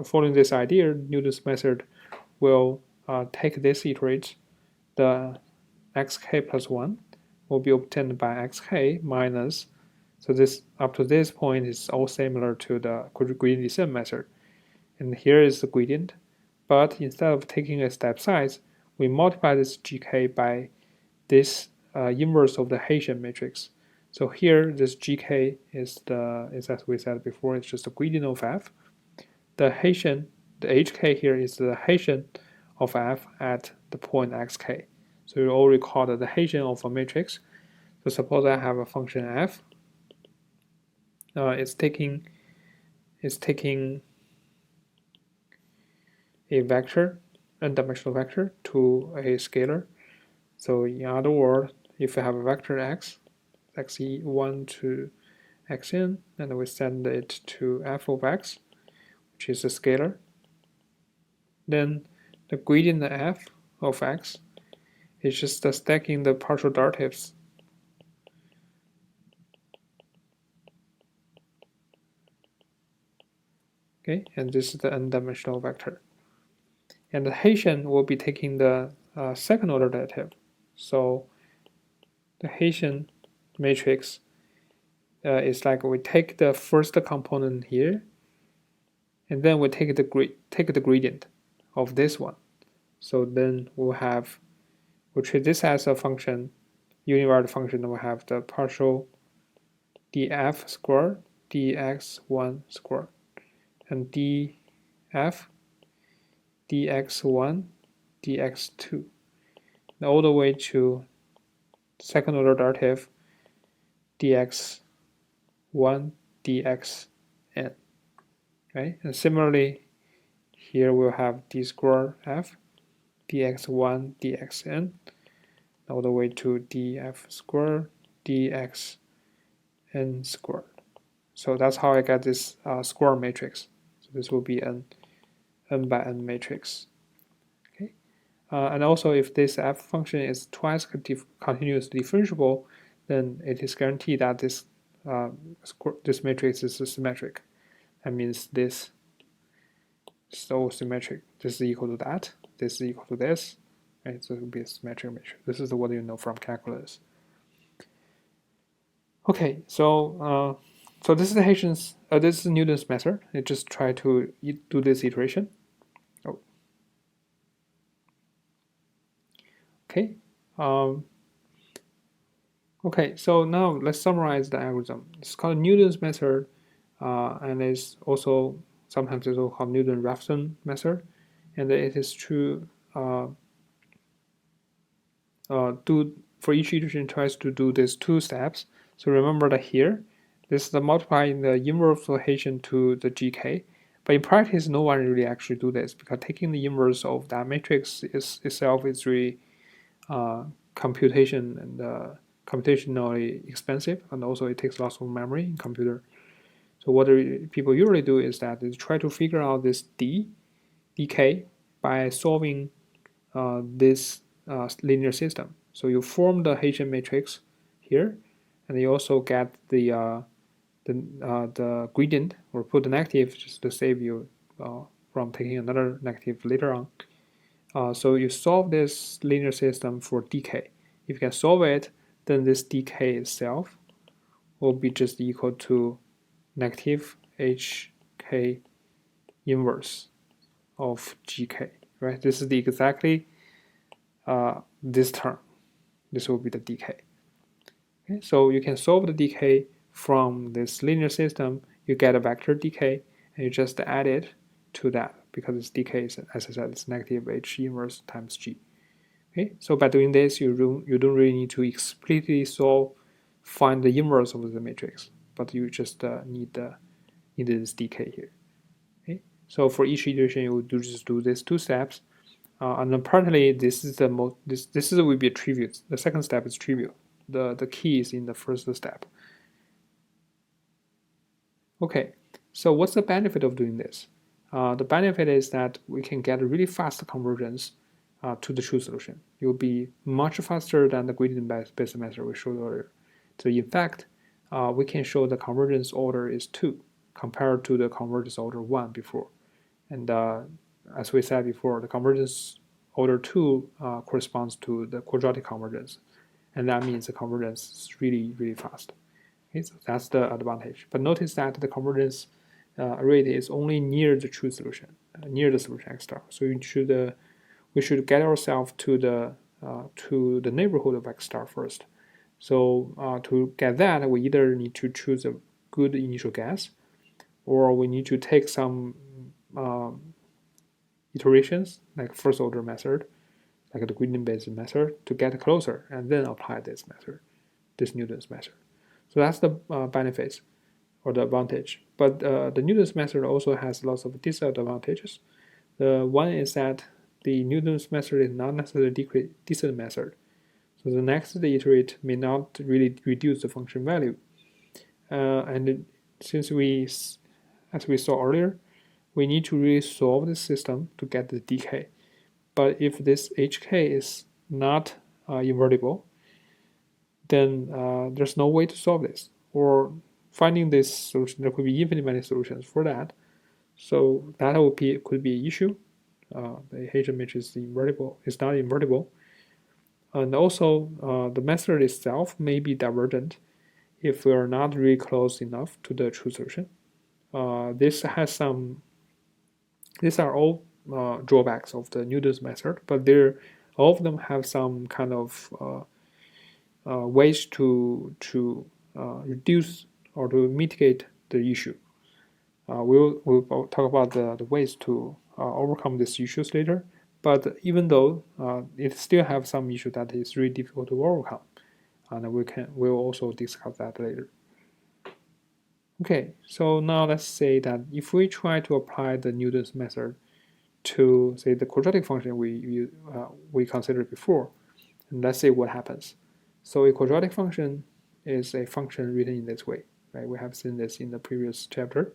following this idea, Newton's method will take this iterate, the xk plus 1 will be obtained by xk minus, so this up to this point is all similar to the gradient descent method. And here is the gradient, but instead of taking a step size, we multiply this gk by this inverse of the Hessian matrix. So here, this gk is as we said before, it's just the gradient of f. The Hessian, the hk here is the Hessian of f at the point xk. So you all recall that the Hessian of a matrix. So suppose I have a function f. It's taking a vector, n-dimensional vector, to a scalar. So in other words, if I have a vector x, xe1 to xn, and we send it to f of x, which is a scalar, then the gradient f of x is just stacking the partial derivatives. Okay, and this is the n-dimensional vector. And the Hessian will be taking the second order derivative. So the Hessian matrix is like we take the first component here, and then we take the gradient of this one. So then we'll treat this as a function univariate function will have the partial df squared dx1 squared and df dx1 dx2 all the way to second order derivative dx1 dxn, right? And similarly, here we'll have d squared f dx1 dxn all the way to df squared dxn squared. So that's how I get this square matrix. So this will be an n by n matrix. Okay, and also if this f function is twice continuously differentiable, then it is guaranteed that this this matrix is symmetric. That means this is so symmetric. This is equal to that. This is equal to this. Right? So it will be a symmetric matrix. This is what you know from calculus. Okay, so so this is the Hessian's. This is Newton's method. It just try to do this iteration. Oh. Okay. Okay. So now let's summarize the algorithm. It's called Newton's method, and it's also sometimes it's also called Newton-Raphson method, and it is to do for each iteration tries to do these two steps. So remember that here, this is the multiplying the inverse of Hessian to the GK. But in practice, no one really actually do this because taking the inverse of that matrix itself is really computation and computationally expensive, and also it takes lots of memory in computer. So what people usually do is that they try to figure out this dk by solving this linear system. So you form the Hessian matrix here, and you also get the gradient, or put the negative just to save you from taking another negative later on. So you solve this linear system for dk. If you can solve it, then this dk itself will be just equal to negative hk inverse of gk, right? This is the exactly this term. This will be the dk. Okay, so you can solve the dk from this linear system. You get a vector dk, and you just add it to that because its dk is, as I said, it's negative h inverse times g. Okay, so by doing this, you don't really need to explicitly find the inverse of the matrix, but you just need this dk here. Okay, so for each iteration, you will just do these two steps. And apparently, this is the most. This will be a trivial. The second step is trivial. The key is in the first step. Okay, so what's the benefit of doing this? The benefit is that we can get a really fast convergence to the true solution. It will be much faster than the gradient-based method we showed earlier. So in fact, we can show the convergence order is 2 compared to the convergence order 1 before. And as we said before, the convergence order 2 corresponds to the quadratic convergence, and that means the convergence is really, really fast. Okay, so that's the advantage. But notice that the convergence rate is only near the true solution, near the solution x star. So we should get ourselves to the neighborhood of x star first. So to get that, we either need to choose a good initial guess, or we need to take some iterations, like first order method, like the gradient-based method, to get closer, and then apply this method, this Newton's method. So that's the benefits or the advantage. But the Newton's method also has lots of disadvantages. The one is that the Newton's method is not necessarily a decent method. So the next iterate may not really reduce the function value. And since as we saw earlier, we need to really solve this system to get the dk. But if this hk is not invertible, then there's no way to solve this. Or finding this solution, there could be infinite many solutions for that. So that could be an issue. The Hessian matrix is not invertible. And also, the method itself may be divergent if we are not really close enough to the true solution. These are all drawbacks of the Newton's method, but all of them have some kind of ways to reduce or to mitigate the issue. We'll talk about the ways to overcome these issues later. But even though it still have some issue that is really difficult to overcome, and we'll also discuss that later. Okay, so now let's say that if we try to apply the Newton's method to, say, the quadratic function we considered before, and let's see what happens. So a quadratic function is a function written in this way, right? We have seen this in the previous chapter,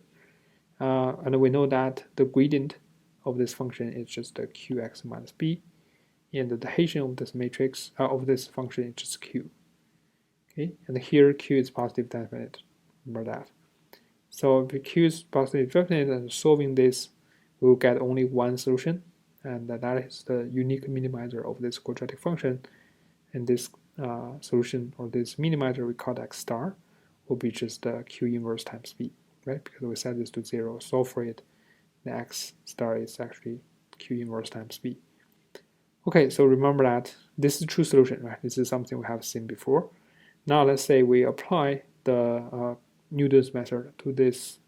and we know that the gradient of this function is just the qx minus b, and the Hessian of this matrix of this function is just q. Okay, and here q is positive definite. Remember that. So if q is positive definite, and solving this, we will get only one solution, and that is the unique minimizer of this quadratic function. And this solution, or this minimizer we call x star, will be just q inverse times b, right? Because we set this to 0, solve for it, the x star is actually q inverse times b. Okay, so remember that this is the true solution, right? This is something we have seen before. Now let's say we apply the Newton's method to this,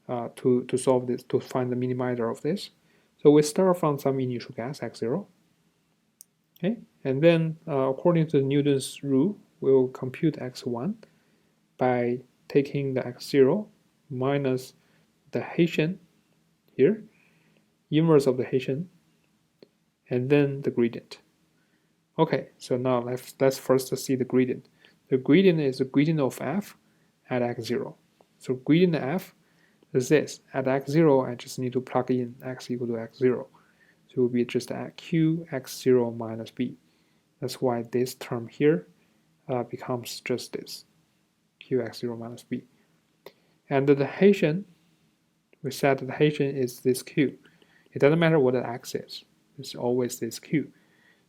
to solve this, to find the minimizer of this. So we start from some initial guess, x0. Okay, and then according to Newton's rule, we'll compute x1 by taking the x0 minus the Hessian here, inverse of the Hessian, and then the gradient. Okay, so now let's first see the gradient. The gradient is the gradient of f at x0. So gradient f is this. At x0, I just need to plug in x equal to x0. So it will be just at q x0 minus b. That's why this term here becomes just this, q x0 minus b. And the Hessian, we said the Hessian is this q. It doesn't matter what the x is. It's always this q.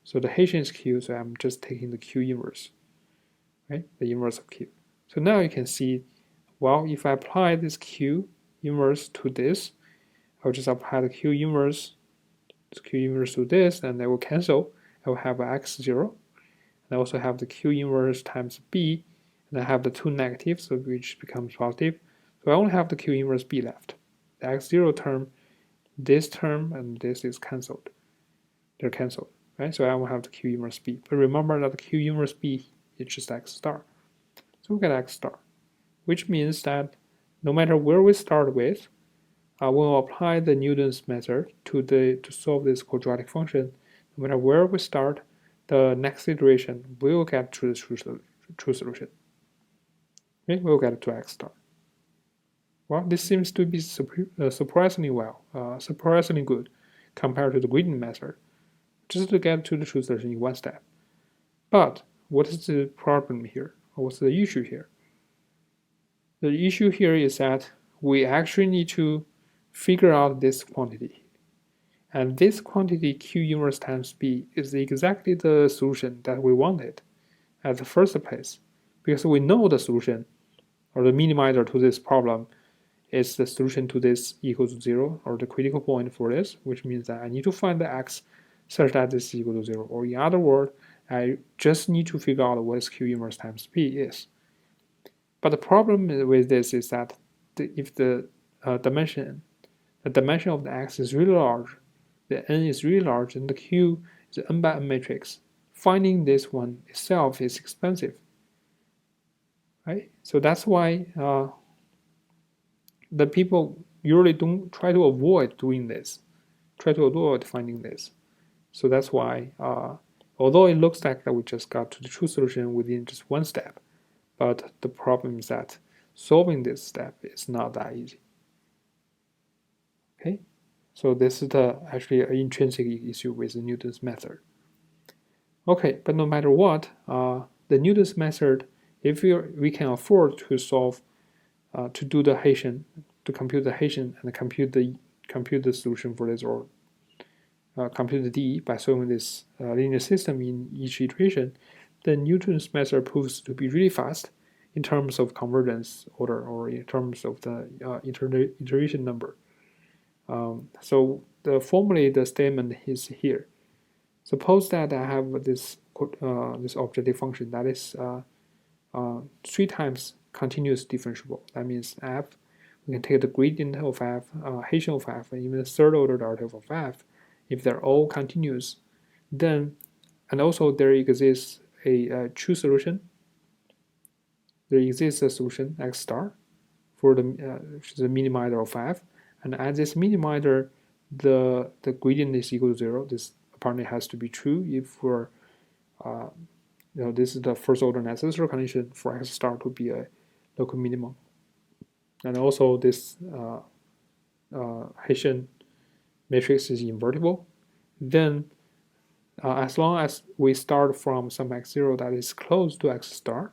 So the Hessian is q, so I'm just taking the q inverse, right? The inverse of q. So now you can see, well, if I apply this q inverse to this, I'll just apply the q inverse to this, and they will cancel. I will have x0, and I also have the q inverse times b, and I have the two negatives, so which becomes positive. So I only have the q inverse b left. The x0 term, this term, and this is cancelled. They're cancelled, right? So I will have the q inverse b. But remember that the q inverse b is just x star. So we get x star, which means that no matter where we start with, we'll apply the Newton's method to solve this quadratic function. No matter where we start, the next iteration will get to the true solution. Okay, we'll get to x star. Well, this seems to be surprisingly good compared to the gradient method, just to get to the true solution in one step. But what is the problem here? Or what's the issue here? The issue here is that we actually need to figure out this quantity. And this quantity, q inverse times b, is exactly the solution that we wanted at the first place. Because we know the solution, or the minimizer to this problem, is the solution to this equals to 0, or the critical point for this, which means that I need to find the x such that this is equal to 0. Or in other words, I just need to figure out what q inverse times b is. But the problem with this is that if the dimension of the x is really large, the n is really large, and the q is an n by n matrix, finding this one itself is expensive. Right? So that's why the people usually don't try to avoid doing this, try to avoid finding this. So that's why, although it looks like that we just got to the true solution within just one step, but the problem is that solving this step is not that easy. Okay, so this is actually an intrinsic issue with the Newton's method. Okay, but no matter what, the Newton's method, if we can afford to solve, to do the Hessian, to compute the Hessian and compute the solution for this, or compute the d by solving this linear system in each iteration, then Newton's method proves to be really fast in terms of convergence order, or in terms of the iteration number. So formally the statement is here. Suppose that I have this this objective function that is 3 times continuous differentiable. That means f, we can take the gradient of f, Hessian of f, and even the third order derivative of f. If they're all continuous, then, and also there exists a true solution. There exists a solution x star for the which is the minimizer of f, and at this minimizer, the gradient is equal to 0. This apparently has to be true if we're this is the first order necessary condition for x star to be a local minimum. And also this Hessian matrix is invertible. Then as long as we start from some x0 that is close to x star,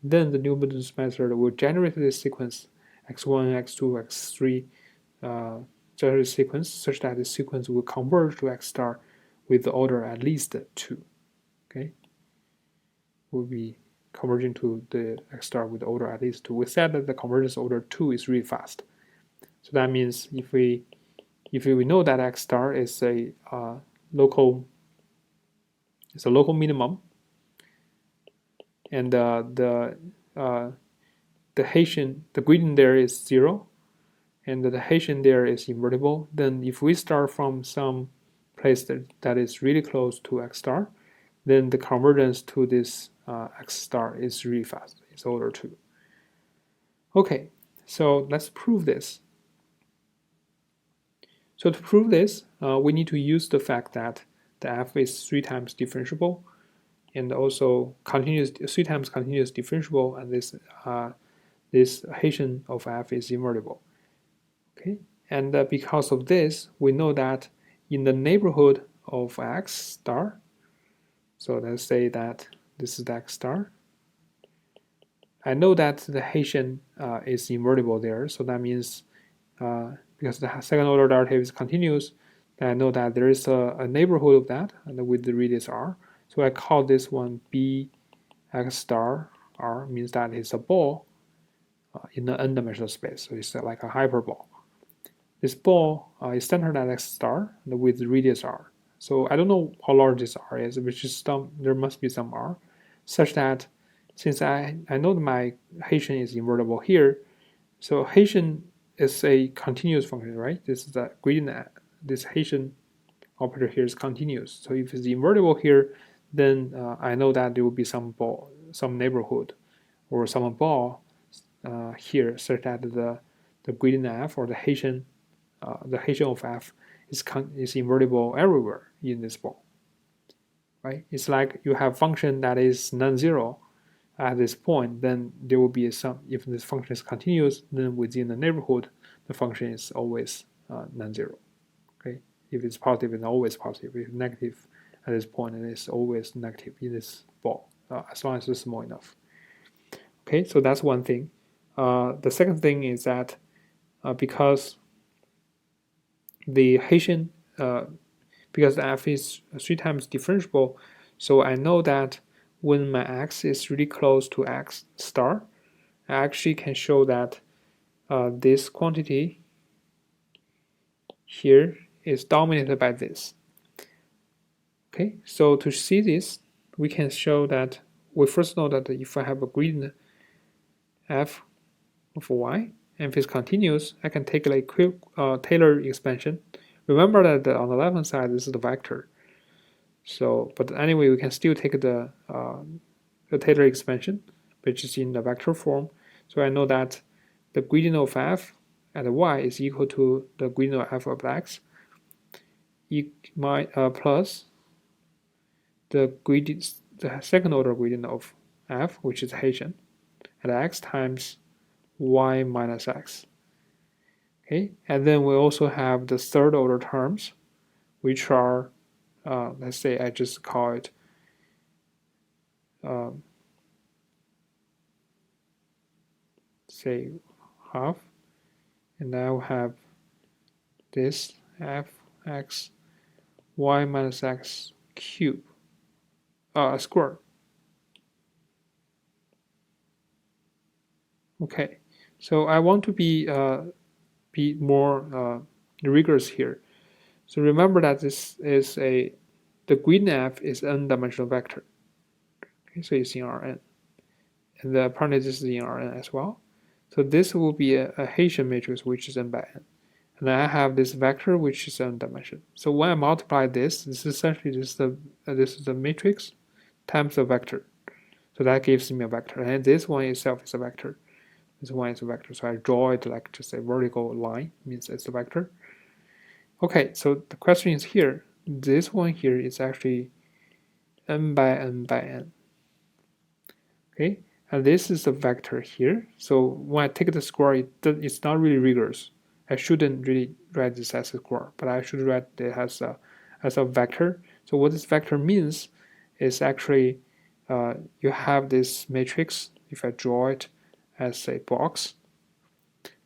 then the Newton's method will generate this sequence x1, x2, x3 generate sequence such that the sequence will converge to x star with the order at least 2. Okay, will be converging to the x star with the order at least 2. We said that the convergence order 2 is really fast. So that means if we know that x star is a local minimum, and the gradient there is 0, and the Hessian there is invertible, then if we start from some place that is really close to x star, then the convergence to this x star is really fast. It's order 2. Okay, so let's prove this. So to prove this, we need to use the fact that the f is 3 times differentiable, and also 3 times continuous differentiable, and this Hessian of f is invertible. Okay, and because of this, we know that in the neighborhood of x star, so let's say that this is the x star, I know that the Hessian is invertible there, so that means because the second order derivative is continuous, then I know that there is a neighborhood of that and with the radius r. So I call this one b x star r, means that it's a ball in the n-dimensional space, so it's like a hyperball. This ball is centered at x star with the radius r. So I don't know how large this r is, which is there must be some r, such that since I know that my Hessian is invertible here, so Hessian is a continuous function, right? This is the gradient. This Hessian operator here is continuous. So if it's invertible here, then I know that there will be some ball, some neighborhood, or some ball here, such that the gradient f or the Hessian of f is invertible everywhere in this ball, right? It's like you have function that is non-zero at this point, then there will be some, if this function is continuous, then within the neighborhood, the function is always non-zero. Okay, if it's positive, it's always positive. If it's negative at this point, it is always negative in this ball, as long as it's small enough. Okay, so that's one thing. The second thing is that because the Hessian, because the f is 3 times differentiable, so I know that when my x is really close to x star, I actually can show that this quantity here is dominated by this. Okay, so to see this, we can show that we first know that if I have a gradient f of y, and if it's continuous, I can take like quick Taylor expansion. Remember that on the left-hand side, this is the vector. So, but anyway, we can still take the Taylor expansion, which is in the vector form. So I know that the gradient of f at y is equal to the gradient of f of x plus the second order gradient of f, which is Hessian, at x times y minus x. Okay, and then we also have the third order terms, which are let's say I just call it say half, and I will have this fx y minus x cube squared. Okay, so I want to be more rigorous here. So remember that this is the gradient f is n-dimensional vector. Okay, so it's in Rn. And the apparently this is in Rn as well. So this will be a Hessian matrix which is n by n. And then I have this vector which is n dimension. So when I multiply this is essentially this is the matrix times the vector. So that gives me a vector. And this one itself is a vector. This one is a vector. So I draw it like just a vertical line, means it's a vector. Okay, so the question is here. This one here is actually n by n by n. Okay, and this is a vector here. So when I take the square, it's not really rigorous. I shouldn't really write this as a square, but I should write it as a vector. So what this vector means is actually you have this matrix. If I draw it as a box,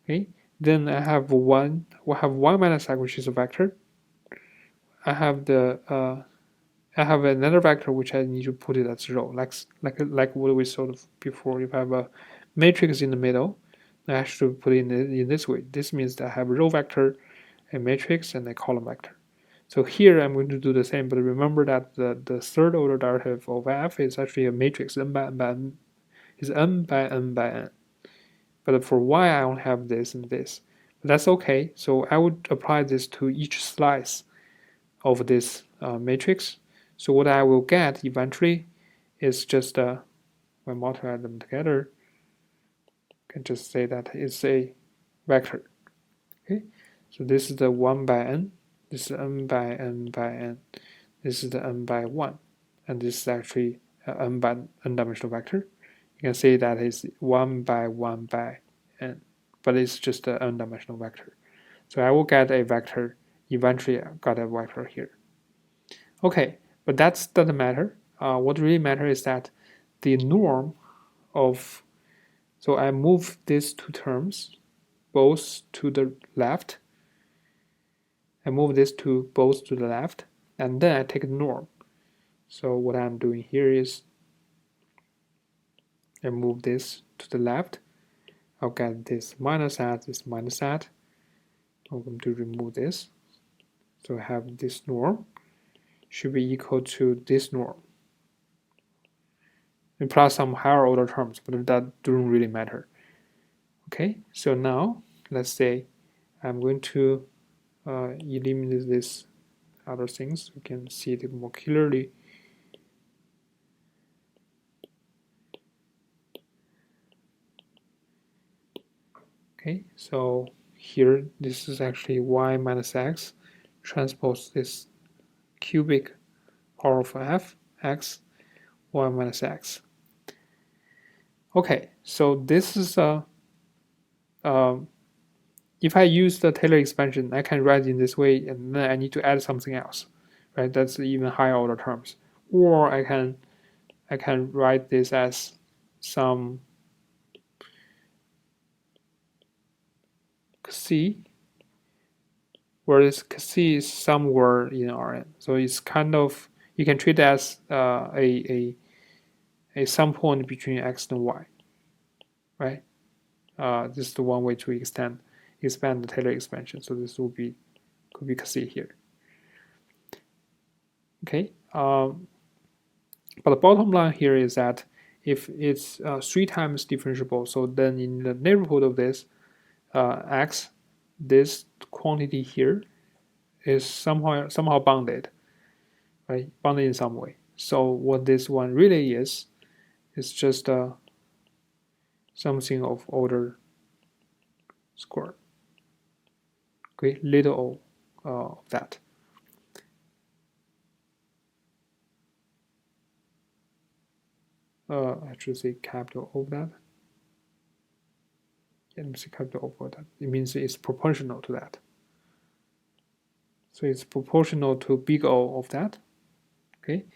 okay, then I have one minus x, which is a vector. I have another vector which I need to put it at 0, like what we saw before. If I have a matrix in the middle, I should put it in this way. This means that I have a row vector, a matrix, and a column vector. So here I'm going to do the same, but remember that the third order derivative of f is actually a matrix n by n by n, is n by n by n. But for y, I only have this and this. But that's okay. So I would apply this to each slice of this matrix. So what I will get eventually is just when I multiply them together, I can just say that it's a vector. Okay, so this is the 1 by n, this is n by n by n, this is the n by 1, and this is actually n by n-dimensional vector. You can say that it's 1 by 1 by n, but it's just an n-dimensional vector. So I will get a vector, eventually I got a vector here. Okay, but that doesn't matter. What really matters is that the norm of, so I move these two terms both to the left. I move this to both to the left, and then I take the norm. So what I'm doing here is I move this to the left. I'll get this minus that, this minus that. I'm going to remove this. So I have this norm should be equal to this norm, and plus some higher order terms, but that doesn't really matter. Okay, so now let's say I'm going to eliminate these other things. We can see it more clearly. Okay, so here this is actually y minus x transpose this cubic power of f x y minus x. Okay, so this is if I use the Taylor expansion, I can write it in this way, and then I need to add something else, right? That's even higher order terms. Or I can write this as some c, where this c is somewhere in Rn. So it's kind of, you can treat it as a some point between x and y, right? This is the one way to expand the Taylor expansion. So this could be c here. Okay, but the bottom line here is that if it's 3 times differentiable, so then in the neighborhood of this x, this quantity here is somehow bounded, right? Bounded in some way. So what this one really is just something of order squared. Okay, little o of that. I should say capital O of that. Yeah, let me say capital O of that. It means it's proportional to that. So it's proportional to big O of that. Okay.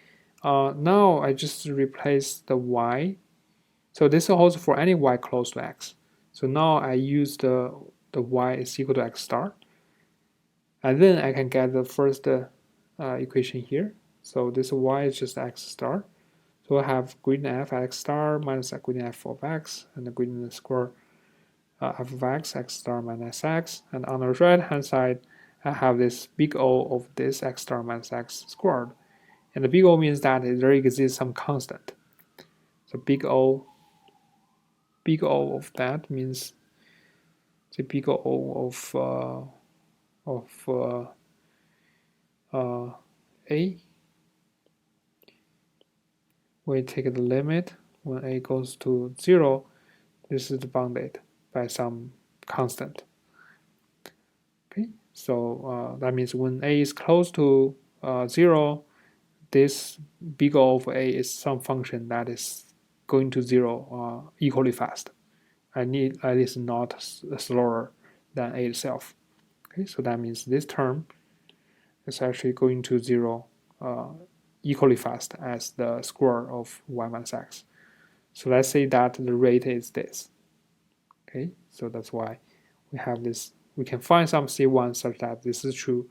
Now I just replace the y. So this holds for any y close to x. So now I use the y is equal to x star. And then I can get the first equation here. So this y is just x star. So I have gradient f x star minus gradient f of x, and the gradient square f of x, x star minus x. And on the right hand side, I have this big O of this x star minus x squared. And the big O means that there exists some constant. So big O of that means the big O of A. We take the limit when A goes to 0. This is bounded by some constant. Okay, so that means when A is close to 0, this big O of A is some function that is going to 0 equally fast. At least not slower than A itself. Okay, so that means this term is actually going to 0 equally fast as the square of y minus x. So let's say that the rate is this. Okay, so that's why we have this. We can find some C1 such that this is true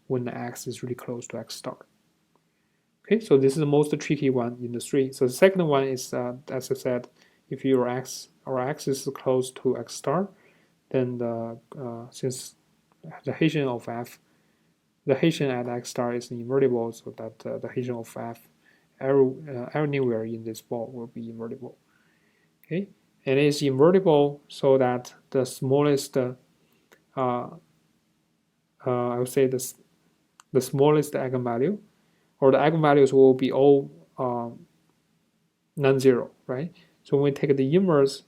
when the x is really close to x star. Okay, so this is the most tricky one in the three. So the second one is, as I said, if your x is close to x star, then since the Hessian of f, the Hessian at x star is invertible, so that the Hessian of f anywhere in this ball will be invertible. Okay, and it's invertible so that the smallest, I would say the smallest eigenvalue, or the eigenvalues will be all non-zero, right? So when we take the inverse,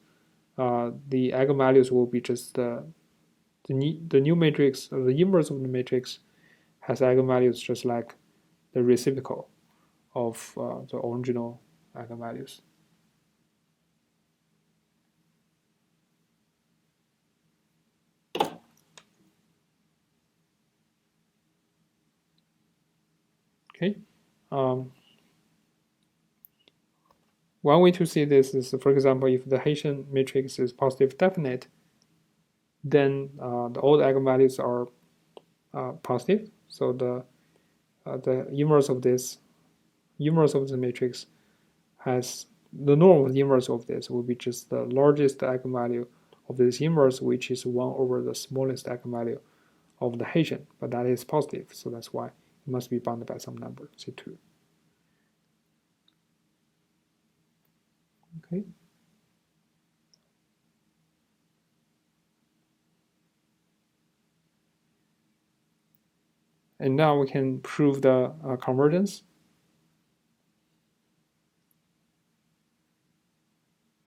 the eigenvalues will be just the new matrix, the inverse of the matrix has eigenvalues just like the reciprocal of the original eigenvalues. Okay. One way to see this is, for example, if the Hessian matrix is positive definite, then all the eigenvalues are positive. So the inverse of this matrix has the norm of the inverse of this will be just the largest eigenvalue of this inverse, which is 1 over the smallest eigenvalue of the Hessian, but that is positive, so that's why it must be bounded by some number, say 2. Okay. And now we can prove the convergence.